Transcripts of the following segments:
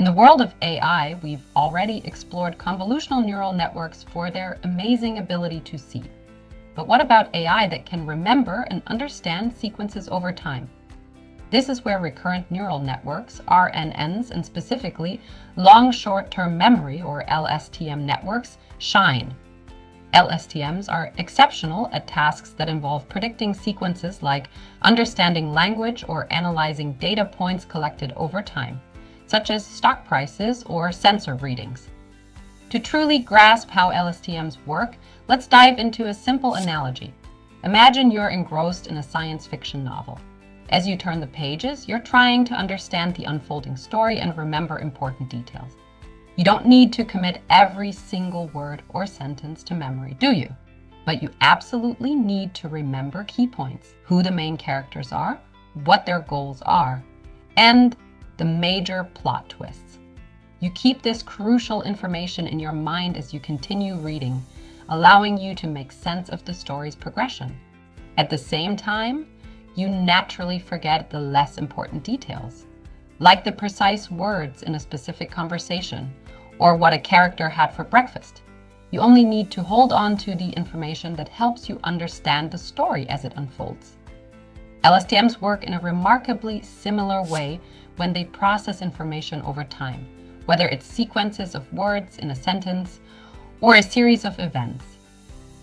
In the world of AI, we've already explored convolutional neural networks for their amazing ability to see. But what about AI that can remember and understand sequences over time? This is where recurrent neural networks, RNNs, and specifically long short-term memory, or LSTM networks, shine. LSTMs are exceptional at tasks that involve predicting sequences like understanding language or analyzing data points collected over time, such as stock prices or sensor readings. To truly grasp how LSTMs work, let's dive into a simple analogy. Imagine you're engrossed in a science fiction novel. As you turn the pages, you're trying to understand the unfolding story and remember important details. You don't need to commit every single word or sentence to memory, do you? But you absolutely need to remember key points, who the main characters are, what their goals are, and the major plot twists. You keep this crucial information in your mind as you continue reading, allowing you to make sense of the story's progression. At the same time, you naturally forget the less important details, like the precise words in a specific conversation, or what a character had for breakfast. You only need to hold on to the information that helps you understand the story as it unfolds. LSTMs work in a remarkably similar way when they process information over time, whether it's sequences of words in a sentence or a series of events.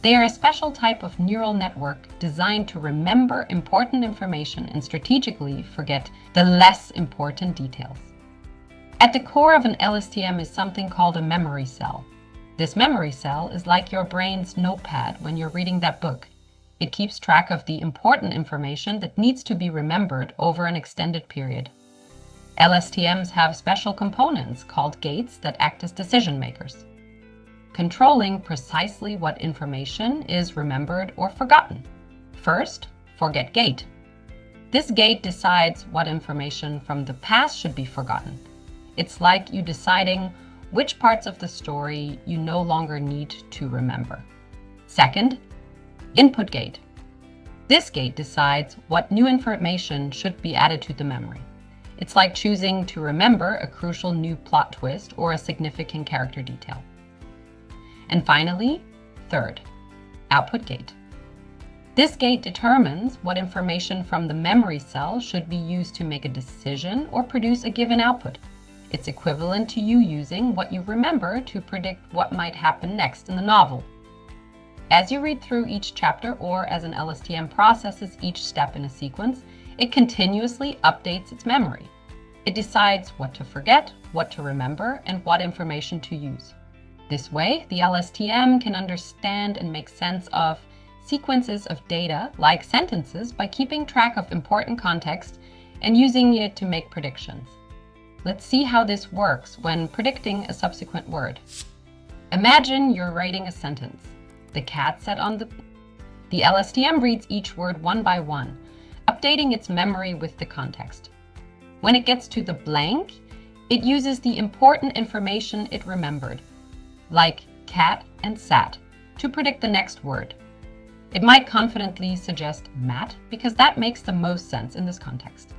They are a special type of neural network designed to remember important information and strategically forget the less important details. At the core of an LSTM is something called a memory cell. This memory cell is like your brain's notepad when you're reading that book. It keeps track of the important information that needs to be remembered over an extended period. LSTMs have special components called gates that act as decision makers, controlling precisely what information is remembered or forgotten. First, forget gate. This gate decides what information from the past should be forgotten. It's like you deciding which parts of the story you no longer need to remember. Second, input gate. This gate decides what new information should be added to the memory. It's like choosing to remember a crucial new plot twist or a significant character detail. And finally, third, output gate. This gate determines what information from the memory cell should be used to make a decision or produce a given output. It's equivalent to you using what you remember to predict what might happen next in the novel. As you read through each chapter, or as an LSTM processes each step in a sequence, it continuously updates its memory. It decides what to forget, what to remember, and what information to use. This way, the LSTM can understand and make sense of sequences of data, like sentences, by keeping track of important context and using it to make predictions. Let's see how this works when predicting a subsequent word. Imagine you're writing a sentence. The cat sat on the... The LSTM reads each word one by one, updating its memory with the context. When it gets to the blank, it uses the important information it remembered, like cat and sat, to predict the next word. It might confidently suggest mat because that makes the most sense in this context.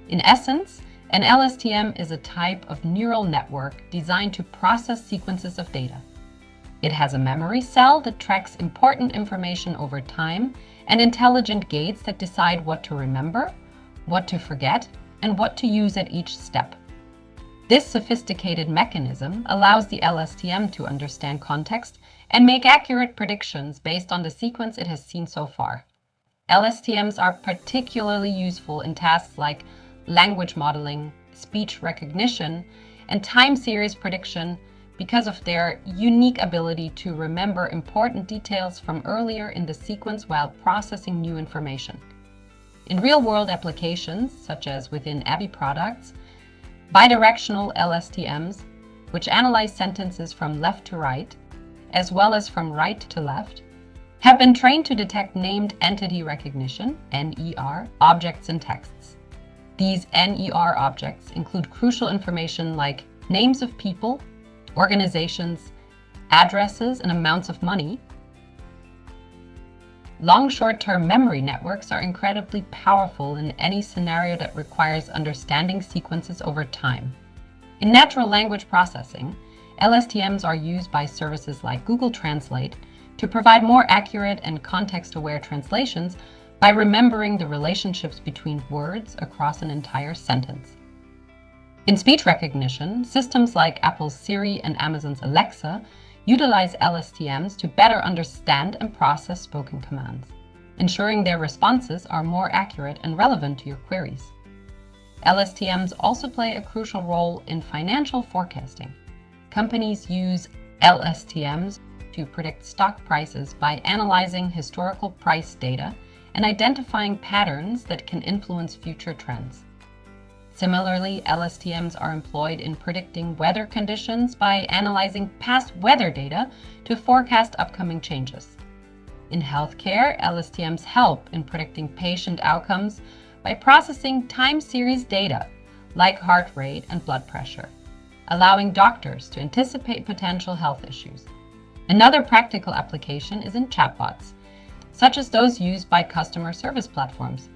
In essence, an LSTM is a type of neural network designed to process sequences of data. It has a memory cell that tracks important information over time and intelligent gates that decide what to remember, what to forget, and what to use at each step. This sophisticated mechanism allows the LSTM to understand context and make accurate predictions based on the sequence it has seen so far. LSTMs are particularly useful in tasks like language modeling, speech recognition, and time series prediction because of their unique ability to remember important details from earlier in the sequence while processing new information. In real-world applications, such as within ABBYY products, bidirectional LSTMs, which analyze sentences from left to right, as well as from right to left, have been trained to detect named entity recognition, NER, objects and texts. These NER objects include crucial information like names of people, organizations, addresses, and amounts of money. Long short-term memory networks are incredibly powerful in any scenario that requires understanding sequences over time. In natural language processing, LSTMs are used by services like Google Translate to provide more accurate and context-aware translations by remembering the relationships between words across an entire sentence. In speech recognition, systems like Apple's Siri and Amazon's Alexa utilize LSTMs to better understand and process spoken commands, ensuring their responses are more accurate and relevant to your queries. LSTMs also play a crucial role in financial forecasting. Companies use LSTMs to predict stock prices by analyzing historical price data and identifying patterns that can influence future trends. Similarly, LSTMs are employed in predicting weather conditions by analyzing past weather data to forecast upcoming changes. In healthcare, LSTMs help in predicting patient outcomes by processing time series data like heart rate and blood pressure, allowing doctors to anticipate potential health issues. Another practical application is in chatbots, such as those used by customer service platforms.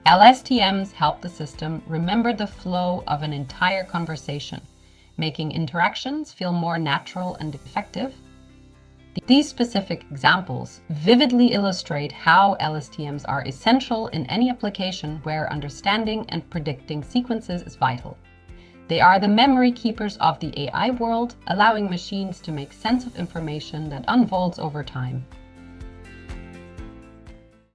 LSTMs help the system remember the flow of an entire conversation, making interactions feel more natural and effective. These specific examples vividly illustrate how LSTMs are essential in any application where understanding and predicting sequences is vital. They are the memory keepers of the AI world, allowing machines to make sense of information that unfolds over time.